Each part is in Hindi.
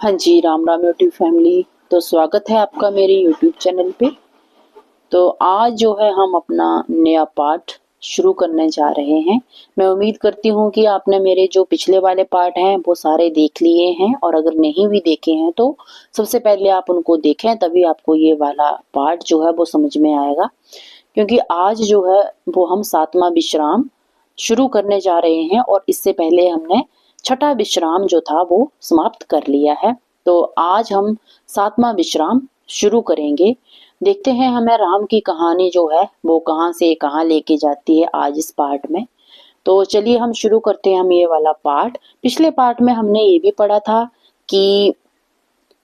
हाँ जी, राम राम यूट्यूब फैमिली। तो स्वागत है आपका मेरे यूट्यूब चैनल पे। तो आज जो है हम अपना नया पार्ट शुरू करने जा रहे हैं। मैं उम्मीद करती हूँ कि आपने मेरे जो पिछले वाले पार्ट हैं वो सारे देख लिए हैं, और अगर नहीं भी देखे हैं तो सबसे पहले आप उनको देखें, तभी आपको ये वाला पार्ट जो है वो समझ में आएगा। क्योंकि आज जो है वो हम 7वां विश्राम शुरू करने जा रहे हैं, और इससे पहले हमने छठा विश्राम जो था वो समाप्त कर लिया है। तो आज हम 7वां विश्राम शुरू करेंगे। देखते हैं हमें राम की कहानी जो है वो कहाँ से कहाँ लेके जाती है आज इस पार्ट में। तो चलिए हम शुरू करते हैं हम ये वाला पार्ट। पिछले पार्ट में हमने ये भी पढ़ा था कि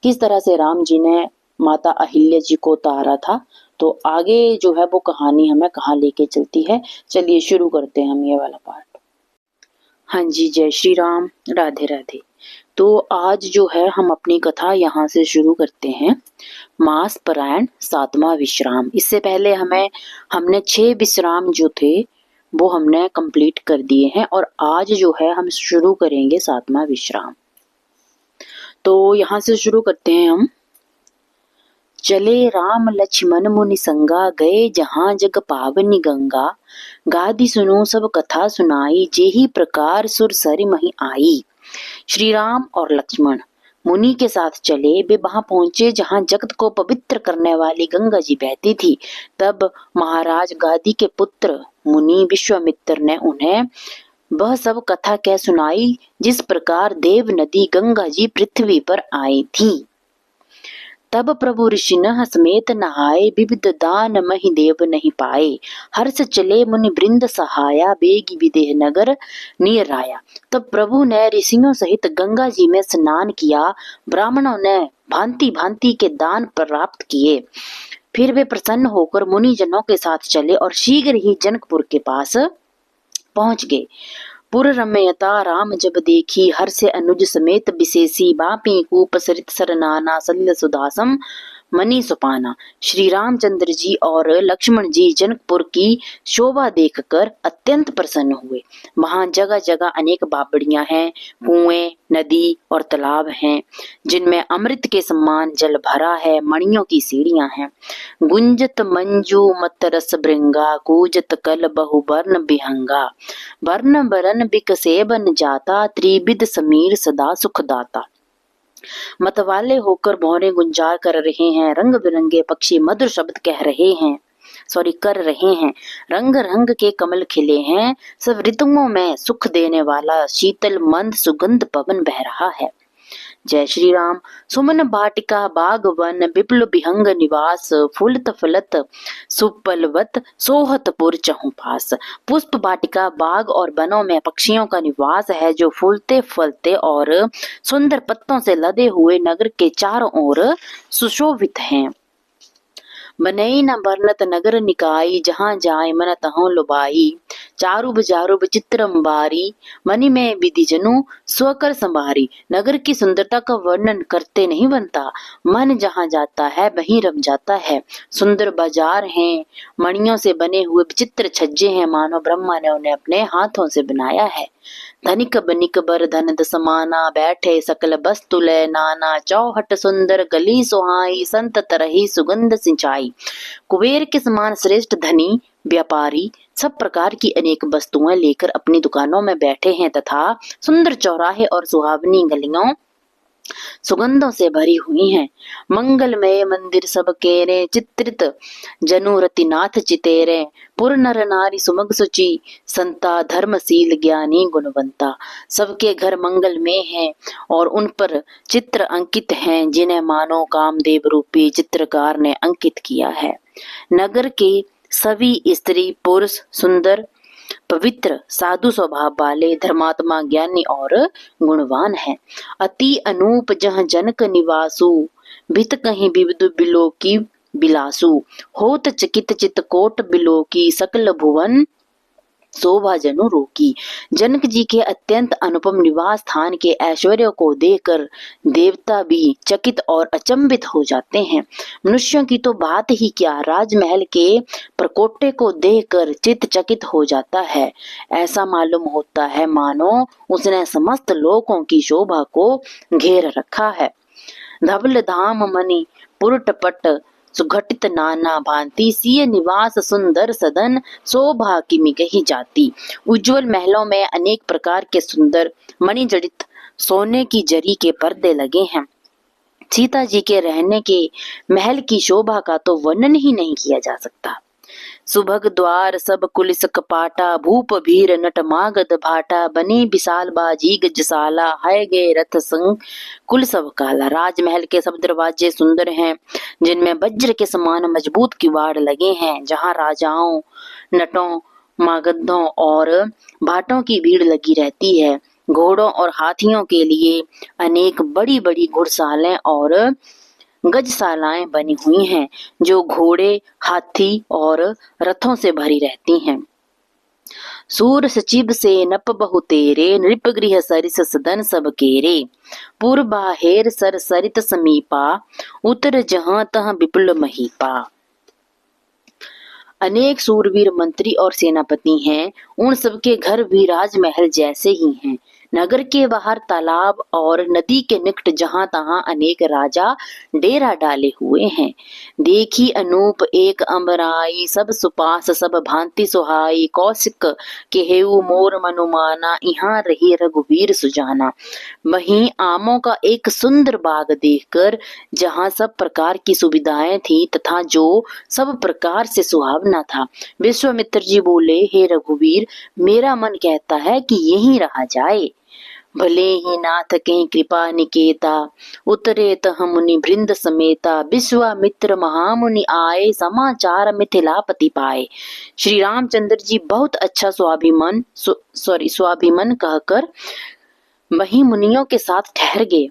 किस तरह से राम जी ने माता अहिल्या जी को उतारा था। तो आगे जो है वो कहानी हमें कहाँ लेके चलती है, चलिए शुरू करते हैं हम ये वाला पार्ट। हाँ जी, जय श्री राम, राधे राधे। तो आज जो है हम अपनी कथा यहाँ से शुरू करते हैं। मास परायण 7वां विश्राम। इससे पहले हमने 6 विश्राम जो थे वो हमने कंप्लीट कर दिए हैं, और आज जो है हम शुरू करेंगे 7वां विश्राम। तो यहाँ से शुरू करते हैं हम। चले राम लक्ष्मण मुनि संगा, गए जहाँ जग पावनी गंगा। गादी सुनो सब कथा सुनाई, जेहि प्रकार सुर सरि मही आई। श्री राम और लक्ष्मण मुनि के साथ चले। वे वहां पहुंचे जहां जगत को पवित्र करने वाली गंगा जी बहती थी। तब महाराज गादी के पुत्र मुनि विश्वामित्र ने उन्हें वह सब कथा कह सुनाई, जिस प्रकार देव नदी गंगा जी पृथ्वी पर आई थी। तब प्रभु ऋषि न समेत नहाए, विविध दान मही देव नहीं पाए। हर्ष चले मुनि वृंद सहाया, बेगी विदेह नगर नियर आया। तब प्रभु ने ऋषियों सहित गंगा जी में स्नान किया। ब्राह्मणों ने भांति भांति के दान प्राप्त किए। फिर वे प्रसन्न होकर मुनि जनों के साथ चले और शीघ्र ही जनकपुर के पास पहुंच गए। पुर रमयता राम जब देखी, हर से अनुज समेत विशेषी। बापी कूप सरित सरनाना, सलिल सुदासम मनी सुपाना। श्री रामचंद्र जी और लक्ष्मण जी जनकपुर की शोभा देखकर अत्यंत प्रसन्न हुए। वहां जगह जगह अनेक बावड़ियां हैं, कुएं, नदी और तालाब हैं, जिनमें अमृत के समान जल भरा है। मणियों की सीढ़ियां हैं। गुंजत मंजू मत रस भृंगा, कूजत कल बहुवर्ण विहंगा। वर्ण बरन बिकसे बन जाता, त्रिविध समीर सदा सुखदाता। मतवाले होकर भौरे गुंजार कर रहे हैं, रंग बिरंगे पक्षी मधुर शब्द कर रहे हैं। रंग रंग के कमल खिले हैं, सब ऋतुओं में सुख देने वाला शीतल मंद सुगंध पवन बह रहा है। जय श्री राम। सुमन बाटिका बाग वन, विपुल विहंग निवास। फूलत फलत सुपलवत, सोहतपुर चहु पास। पुष्प बाटिका बाग और वनों में पक्षियों का निवास है, जो फूलते फलते और सुंदर पत्तों से लदे हुए नगर के चारों ओर सुशोभित हैं। बनई न बरनत नगर निकाई, जहाँ जाय मन तहों लुभाई। चारुब जारुब चित्रम्बारी, मनि में विधि जनु स्वकर संभारी। नगर की सुंदरता का वर्णन करते नहीं बनता, मन जहाँ जाता है वहीं रम जाता है। सुंदर बाजार हैं, मणियों से बने हुए विचित्र छज्जे हैं, मानो ब्रह्मा ने उन्हें अपने हाथों से बनाया है। धनिक बनिक बर धन दसमाना, बैठे सकल वस्तु लय नाना। चौहट सुंदर गली सुहाई, संत तरही सुगंध सिंचाई। कुबेर के समान श्रेष्ठ धनी व्यापारी सब प्रकार की अनेक वस्तुएं लेकर अपनी दुकानों में बैठे हैं, तथा सुंदर चौराहे और सुहावनी गलियों सुगंधों से भरी हुई हैं। मंगलमय मंदिर सब केरे, चित्रित जनु रतिनाथ चितेरे। पुर नर नारी सुमग सुचि, संता धर्मशील ज्ञानी गुणवंता। सबके घर मंगलमय हैं और उन पर चित्र अंकित हैं, जिन्हें मानो कामदेव रूपी चित्रकार ने अंकित किया है। नगर के सभी स्त्री पुरुष सुंदर पवित्र साधु स्वभाव वाले, धर्मात्मा ज्ञानी और गुणवान है। अति अनूप जह जनक निवासु, भित कहीं विविध बिलो की बिलासु। होत चकित चित कोट बिलो की, सकल भुवन शोभा जनु रोकी। जनक जी के अत्यंत अनुपम निवास स्थान के ऐश्वर्य को देखकर देवता भी चकित और अचंभित हो जाते हैं। मनुष्यों की तो बात ही क्या, राजमहल के प्रकोटे को देखकर चित्त चकित हो जाता है। ऐसा मालूम होता है मानो उसने समस्त लोकों की शोभा को घेर रखा है। धवल धाम मणि पुरटपट सुघटित नाना भांति, सिय निवास सुंदर सदन, शोभा किमि कही जाती। उज्जवल महलों में अनेक प्रकार के सुंदर मणिजड़ित सोने की जरी के पर्दे लगे हैं। सीता जी के रहने के महल की शोभा का तो वर्णन ही नहीं किया जा सकता। सुभग द्वार सब कुलिस कपाटा, भूप भीर नट मागध भाटा, बने विशाल बाजी गजसाला, है गे रथ संग कुल सब काला। राजमहल के सब दरवाजे सुंदर हैं, जिनमें वज्र के समान मजबूत किवाड़ लगे हैं। जहां राजाओं, नटों, मागधों और भाटों की भीड़ लगी रहती है। घोड़ों और हाथियों के लिए अनेक बड़ी बड़ी घुड़सालें और गजशालाएं बनी हुई हैं, जो घोड़े, हाथी और रथों से भरी रहती हैं। सूर सचिव से नप बहु तेरे, नृप गृह सरिस सदन सब केरे। पूर्व हेर सर सरित समीपा, उत्तर जहां तह विपुल महीपा। अनेक सूरवीर मंत्री और सेनापति हैं, उन सबके घर भी राजमहल जैसे ही हैं। नगर के बाहर तालाब और नदी के निकट जहां तहां अनेक राजा डेरा डाले हुए हैं। देखी अनूप एक अम्बराई, सब सुपास सब भांति सुहाई। कौशिक केहू मोर मनुमाना, यहाँ रही रघुवीर सुजाना। वहीं आमों का एक सुंदर बाग देखकर, जहां सब प्रकार की सुविधाएं थी तथा जो सब प्रकार से सुहावना था, विश्वामित्र जी बोले, हे रघुवीर, मेरा मन कहता है कि यहीं रहा जाए। भले ही नाथ कहीं कृपा निकेता, उतरे तह मुनि वृंद समेता। विश्वामित्र महामुनि आए, समाचार मिथिलापति पाए। श्री रामचंद्र जी बहुत अच्छा स्वाभिमन कहकर वही मुनियों के साथ ठहर गए।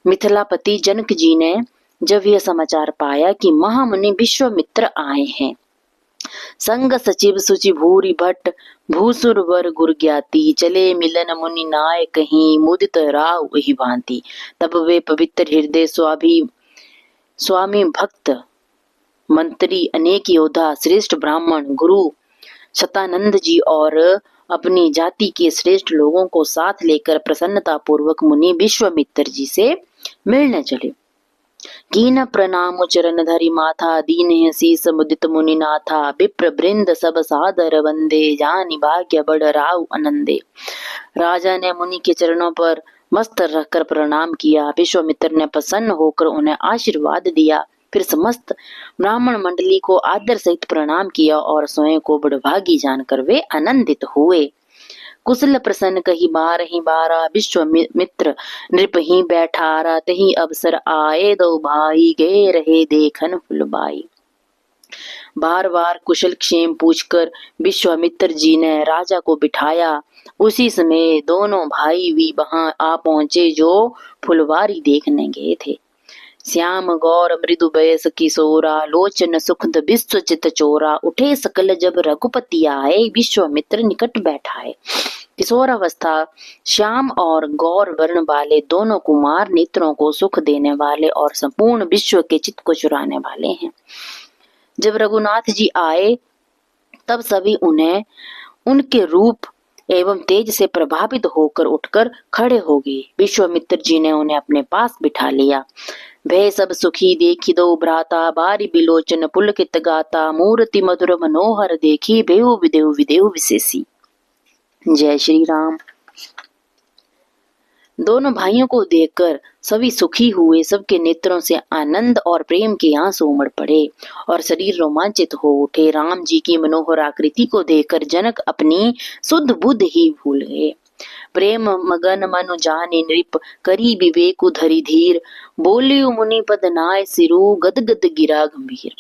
मिथिलापति जनक जी ने जब यह समाचार पाया कि महामुनि विश्वामित्र आए हैं, संग सचिव सुचि भूरि भट्ट, भूसुर वर गुर ज्ञाति। चले मिलन मुनि नाय कहीं, मुदित राव वही भांति। तब वे पवित्र हृदय स्वामी भक्त मंत्री, अनेक योद्धा, श्रेष्ठ ब्राह्मण, गुरु शतानंद जी और अपनी जाति के श्रेष्ठ लोगों को साथ लेकर प्रसन्नता पूर्वक मुनि विश्वामित्र जी से मिलने चले। कीन प्रणाम चरण धरि माथा, दीन शीस मुदित मुनि नाथा। विप्र वृंद सब सादर वंदे, जानि भाग्य बड़ राव आनंदे। राजा ने मुनि के चरणों पर मस्त रखकर प्रणाम किया। विश्वामित्र ने प्रसन्न होकर उन्हें आशीर्वाद दिया। फिर समस्त ब्राह्मण मंडली को आदर सहित प्रणाम किया और स्वयं को बड़भागी जानकर वे आनंदित हुए। कुशल प्रसन्न कही बार ही बारा, विश्वामित्र नृप ही बैठारा। तही अवसर आए, दो भाई गए रहे देखन फुलबाई। बार बार कुशल क्षेम पूछकर विश्वामित्र जी ने राजा को बिठाया। उसी समय दोनों भाई भी वहां आ पहुंचे, जो फुलवारी देखने गए थे। श्याम गौर मृदु बयस किशोरा, लोचन सुखद विश्वचित चोरा। उठे सकल जब रघुपति आए, विश्वामित्र निकट बैठाए। किशोरावस्था श्याम और गौर वर्ण वाले दोनों कुमार नेत्रों को सुख देने वाले और संपूर्ण विश्व के चित्त को चुराने वाले हैं। जब रघुनाथ जी आए तब सभी उन्हें उनके रूप एवं तेज से प्रभावित होकर उठकर खड़े हो गए। विश्वामित्र जी ने उन्हें अपने पास बिठा लिया। वे सब सुखी देखी दो भ्राता, बारी बिलोचन पुलकित गाता। मूर्ति मधुर मनोहर देखी, बेहु विदेहु विदेहु विशेषी। जय श्री राम। दोनों भाइयों को देखकर सभी सुखी हुए। सबके नेत्रों से आनंद और प्रेम के आंसू उमड़ पड़े और शरीर रोमांचित हो उठे। राम जी की मनोहर आकृति को देखकर जनक अपनी शुद्ध बुद्ध ही भूल गए। प्रेम मगन मनु जाने नृप, करी विवेकु धरि धीर। बोलियो मुनि पद नाय सिरु, गदगद गिरा गंभीर।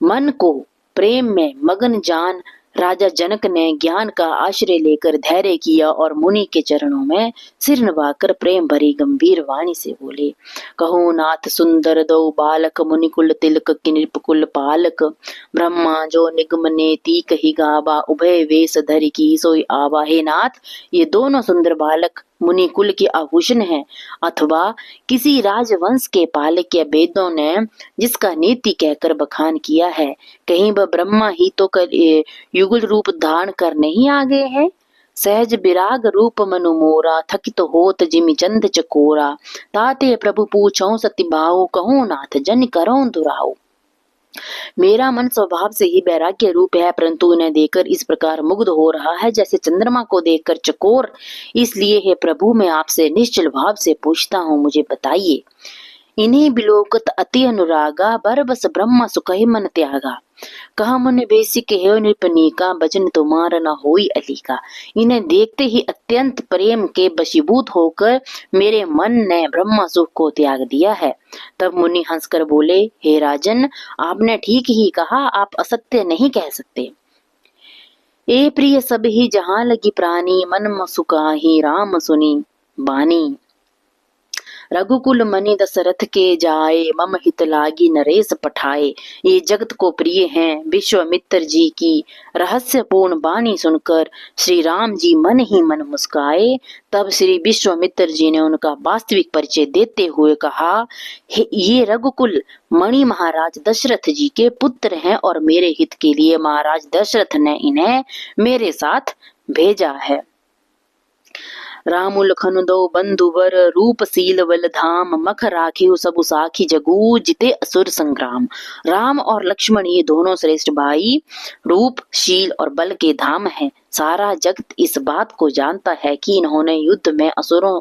मन को प्रेम में मगन जान राजा जनक ने ज्ञान का आश्रय लेकर धैर्य किया और मुनि के चरणों में सिर नवाकर प्रेम भरी गंभीर वाणी से बोले, कहो नाथ सुंदर दो बालक, मुनिकुल तिलक की नृपकुल पालक। ब्रह्मा जो निगम ने ती कही गावा, उभय वेश धरि की सोई आवा। हे नाथ, ये दोनों सुंदर बालक मुनिकुल के आभूषण हैं, अथवा किसी राजवंश के पालक या वेदों ने जिसका नीति कहकर बखान किया है। कहीं वह ब्रह्मा ही तो युगल रूप धारण कर नहीं आ गए हैं। सहज विराग रूप मनु मोरा, थकित होत जिमि चंद चकोरा। ताते प्रभु पूछो सति भाऊ, कहूँ नाथ जन करो दुराऊ। मेरा मन स्वभाव से ही वैराग्य रूप है, परंतु उन्हें देखकर इस प्रकार मुग्ध हो रहा है जैसे चंद्रमा को देखकर चकोर। इसलिए हे प्रभु, मैं आपसे निश्चल भाव से पूछता हूँ, मुझे बताइए। इन्हीं बिलोकत अति अनुरागा, बर बस ब्रह्मा सुखहि मन त्यागा। कहा मन बेसिक है निपनीका, बचन तुम्हारा न होई अलीका। इन्हें देखते ही अत्यंत प्रेम के वशीभूत होकर मेरे मन ने ब्रह्मा सुख को त्याग दिया है। तब मुनि हंसकर बोले, हे राजन, आपने ठीक ही कहा, आप असत्य नहीं कह सकते। ए प्रिय सब ही जहां लगी प्राणी, मन सुखाही राम सुनी बानी। रघुकुल मनि दशरथ के जाए, मम हित लागी नरेश पठाए। ये जगत को प्रिय हैं विश्वामित्र जी की रहस्यपूर्ण वाणी सुनकर श्री राम जी मन ही मन मुस्काए। तब श्री विश्वामित्र जी ने उनका वास्तविक परिचय देते हुए कहा, ये रघुकुल मणि महाराज दशरथ जी के पुत्र हैं और मेरे हित के लिए महाराज दशरथ ने इन्हें मेरे साथ भेजा है। राम लखन दो बंधुवर, रूपशील बल धाम। मख राखियो सबु साखी जगू, जिते असुर संग्राम। राम और लक्ष्मण ये दोनों श्रेष्ठ भाई रूप, शील और बल के धाम हैं। सारा जगत इस बात को जानता है कि इन्होंने युद्ध में असुरों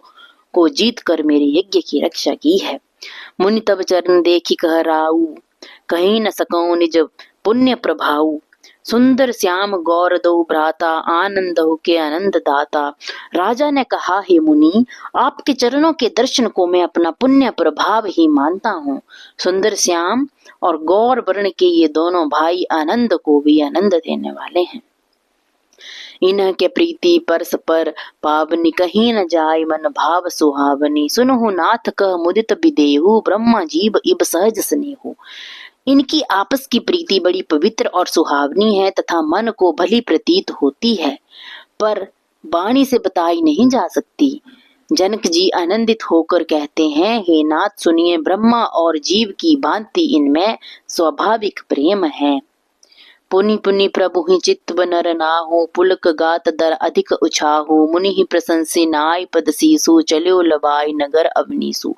को जीत कर मेरे यज्ञ की रक्षा की है। मुनि तब चरण देखी कह राऊ, कहीं न सकूं निज पुण्य प्रभाऊ। सुंदर श्याम गौर दो भ्राता, आनंद हो के आनंद दाता। राजा ने कहा, हे मुनि, आपके चरणों के दर्शन को मैं अपना पुण्य प्रभाव ही मानता हूँ। सुंदर श्याम और गौर वर्ण के ये दोनों भाई आनंद को भी आनंद देने वाले हैं। इनके प्रीति परस पर पावनी, कहीं न जाय मन भाव सुहावनी। सुनहु नाथ कह मुदित विदेहु, ब्रह्मा जीव इब सहज स्नेहु। इनकी आपस की प्रीति बड़ी पवित्र और सुहावनी है तथा मन को भली प्रतीत होती है, पर वाणी से बताई नहीं जा सकती। जनक जी आनंदित होकर कहते हैं, हे नाथ सुनिए, ब्रह्मा और जीव की भांति इनमें स्वाभाविक प्रेम है। पुनि पुनि प्रभु ही चित्त नर नाहु, पुलक गात दर अधिक उछाहु। मुनि ही प्रशंसे नाय पद सीसु, चलो लवाय नगर अवनीसु।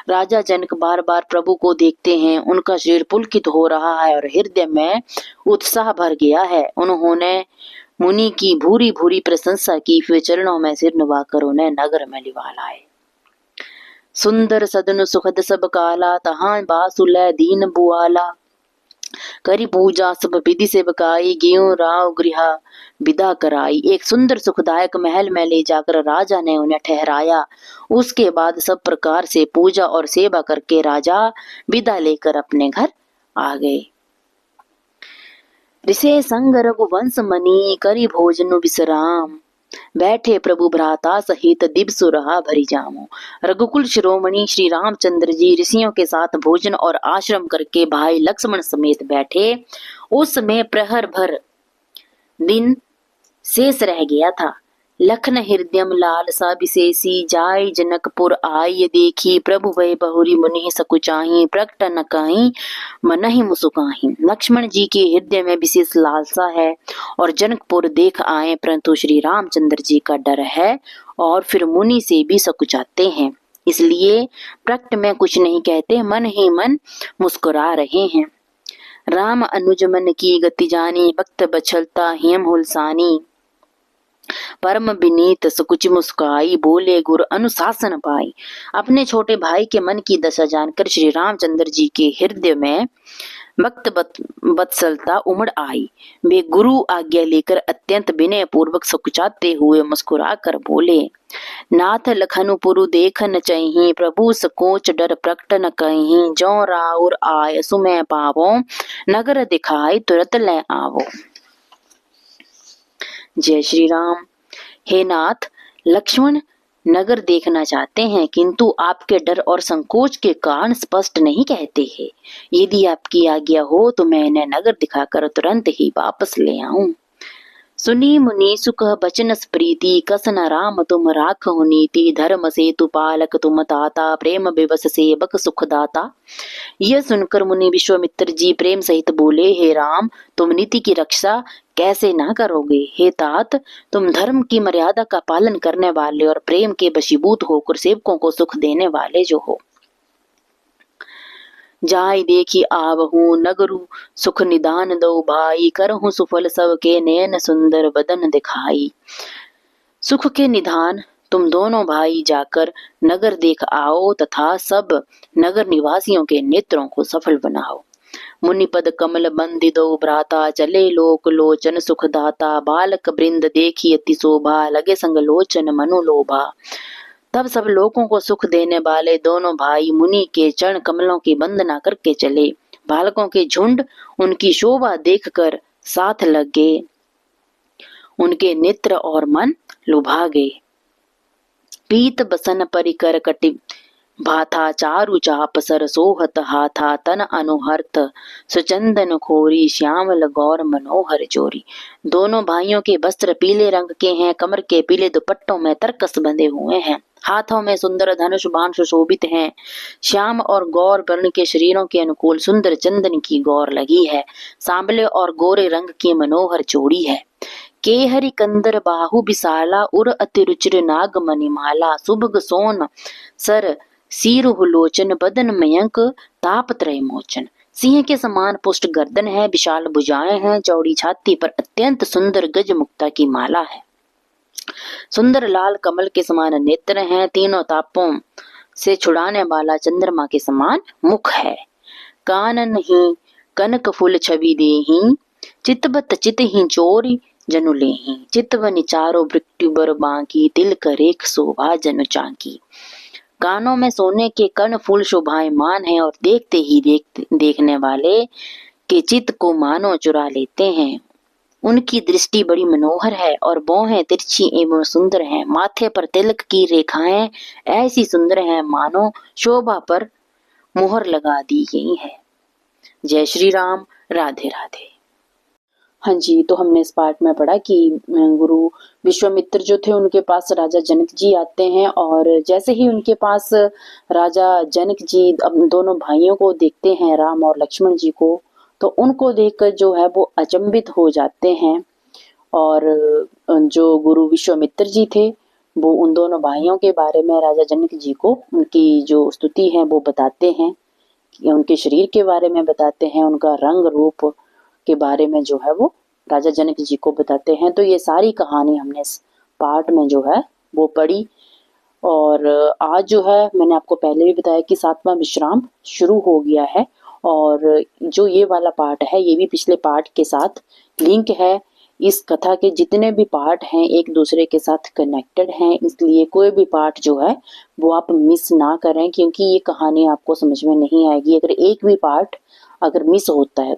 राजा जनक बार बार प्रभु को देखते हैं, उनका शरीर पुलकित हो रहा है और हृदय में उत्साह भर गया है। उन्होंने मुनि की भूरी भूरी प्रशंसा की, फिर चरणों में सिर नवाकर उन्हें नगर में लिवा लाए। सुंदर सदन सुखद सब काला, तहां बासुलै दीन बुआला। करी पूजा सब विधि से बकाई, गेहूं राव गृह विदा कराई। एक सुंदर सुखदायक महल में ले जाकर राजा ने उन्हें ठहराया। उसके बाद सब प्रकार से पूजा और सेवा करके राजा विदा लेकर अपने घर आ गए। ऋषे संग रघुवंश मनी, करी भोजन विश्राम। बैठे प्रभु भ्राता सहित दिवसु रहा भरी जामो। रघुकुल शिरोमणि श्री रामचंद्र जी ऋषियों के साथ भोजन और आश्रम करके भाई लक्ष्मण समेत बैठे। उस समय प्रहर भर दिन शेष रह गया था। लखन हृदयम लालसा विशेषी, जाय जनकपुर आय देखी। प्रभु वै बहुरी मुनि सकुचाही, प्रकट न कहीं मनहि मुसुकाही। लक्ष्मण जी के हृदय में विशेष लालसा है और जनकपुर देख आए, परंतु श्री रामचंद्र जी का डर है और फिर मुनि से भी सकुचाते हैं, इसलिए प्रकट में कुछ नहीं कहते, मन ही मन मुस्कुरा रहे हैं। राम अनुज मन की गति जानी, भक्त बछलता हियम हुलसानी। परम विनीत सुकुच मुस्काई, बोले गुर अनुशासन पाई। अपने छोटे भाई के मन की दशा जानकर श्री रामचंद्र जी के हृदय में भक्त वत्सलता उमड़ आई। वे गुरु आज्ञा लेकर अत्यंत विनय पूर्वक सकुचाते हुए मुस्कुरा कर बोले, नाथ लखनु पुरु देखन चही, प्रभु सकोच डर प्रकट न कहीं। जो राउर आय सुमै पावो, नगर दिखाई तुरत ले आवो। जय श्री राम। हे नाथ, लक्ष्मण नगर देखना चाहते हैं, किंतु आपके डर और संकोच के कारण स्पष्ट नहीं कहते हैं। यदि आपकी आज्ञा हो तो मैं इन्हें नगर दिखाकर तुरंत ही वापस ले आऊं। सुनी मुनि सुख बचन प्रीति, कस न राम तुम राखहु नीति। धर्म सेतु पालक तुम ताता, प्रेम विवश सेवक सुख दाता। यह सुनकर मुनि विश्वामित्र जी प्रेम सहित बोले, हे राम, तुम नीति की रक्षा कैसे ना करोगे। हे तात, तुम धर्म की मर्यादा का पालन करने वाले और प्रेम के वशीभूत होकर सेवकों को सुख देने वाले जो हो। जाय देखी आवहूँ नगरु सुख निदान दो भाई, करहूँ सुफल सबके नयन सुंदर बदन दिखाई। सुख के निधान तुम दोनों भाई जाकर नगर देख आओ तथा सब नगर निवासियों के नेत्रों को सफल बनाओ। मुनिपद कमल बंदि दो भ्राता, चले लोक लोचन सुखदाता। बालक वृंद देखी अति शोभा, लगे संग लोचन मनु लोभा। तब सब लोगों को सुख देने वाले दोनों भाई मुनि के चरण कमलों की वंदना करके चले। बालकों के झुंड उनकी शोभा देखकर साथ लग गए, उनके नेत्र और मन लुभा गए। पीत बसन परिकर कटि भाथा, चारु चाप सर सोहत हाथा। तन अनुहर्त सुचंदन खोरी, श्यामल गौर मनोहर जोरी। दोनों भाइयों के वस्त्र पीले रंग के हैं, कमर के पीले दुपट्टों में तरकस बंधे हुए हैं, हाथों में सुंदर धनुष बाण सुशोभित हैं। श्याम और गौर वर्ण के शरीरों के अनुकूल सुंदर चंदन की गौर लगी है। सांबले और गोरे रंग की मनोहर जोड़ी है। केहरि कंदर बाहु विशाला, उर अति रुचिर नाग मणिमाला। सुभग सोन सर सीरुह लोचन, बदन मयंक ताप त्रय मोचन। सिंह के समान पुष्ट गर्दन है, विशाल भुजाएं हैं, चौड़ी छाती पर अत्यंत सुंदर गज मुक्ता की माला है। सुंदर लाल कमल के समान नेत्र हैं, तीनों तापों से छुड़ाने वाला चंद्रमा के समान मुख है। कानन ही कनक फूल छवि देही, चितबत चित ही चोरी जनु लेही। चितवन चारो वृक्टिबर बांकी, तिल करेख शोभा जनु चांकी। कानों में सोने के कर्ण फूल शोभायमान है और देखते ही देखने वाले के चित्त को मानो चुरा लेते हैं। उनकी दृष्टि बड़ी मनोहर है और भौहें तिरछी एवं सुंदर हैं। माथे पर तिलक की रेखाएं ऐसी सुंदर हैं मानो शोभा पर मुहर लगा दी गई है। जय श्री राम। राधे राधे। हाँ जी, तो हमने इस पाठ में पढ़ा कि गुरु विश्वामित्र जो थे उनके पास राजा जनक जी आते हैं और जैसे ही उनके पास राजा जनक जी अपने दोनों भाइयों को देखते हैं, राम और लक्ष्मण जी को, तो उनको देखकर जो है वो अचंभित हो जाते हैं। और जो गुरु विश्वामित्र जी थे वो उन दोनों भाइयों के बारे में राजा जनक जी को उनकी जो स्तुति है वो बताते हैं, उनके शरीर के बारे में बताते हैं, उनका रंग रूप के बारे में जो है वो राजा जनक जी को बताते हैं। तो ये सारी कहानी हमने इस पार्ट में जो है वो पढ़ी। और आज जो है मैंने आपको पहले भी बताया कि 7वां विश्राम शुरू हो गया है और जो ये वाला पार्ट है ये भी पिछले पार्ट के साथ लिंक है। इस कथा के जितने भी पार्ट हैं एक दूसरे के साथ कनेक्टेड हैं, इसलिए कोई भी पार्ट जो है वो आप मिस ना करें, क्योंकि ये कहानी आपको समझ में नहीं आएगी अगर एक भी पार्ट अगर मिस होता है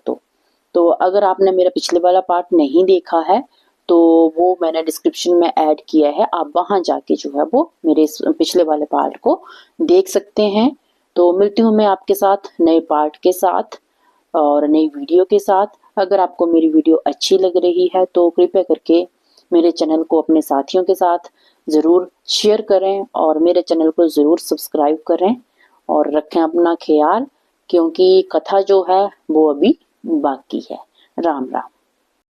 तो अगर आपने मेरा पिछले वाला पार्ट नहीं देखा है तो वो मैंने डिस्क्रिप्शन में ऐड किया है, आप वहां जाके जो है वो मेरे पिछले वाले पार्ट को देख सकते हैं। तो मिलती हूँ मैं आपके साथ नए पार्ट के साथ और नई वीडियो के साथ। अगर आपको मेरी वीडियो अच्छी लग रही है तो कृपया करके मेरे चैनल को अपने साथियों के साथ ज़रूर शेयर करें और मेरे चैनल को ज़रूर सब्सक्राइब करें और रखें अपना ख्याल, क्योंकि कथा जो है वो अभी बाकी है। राम राम।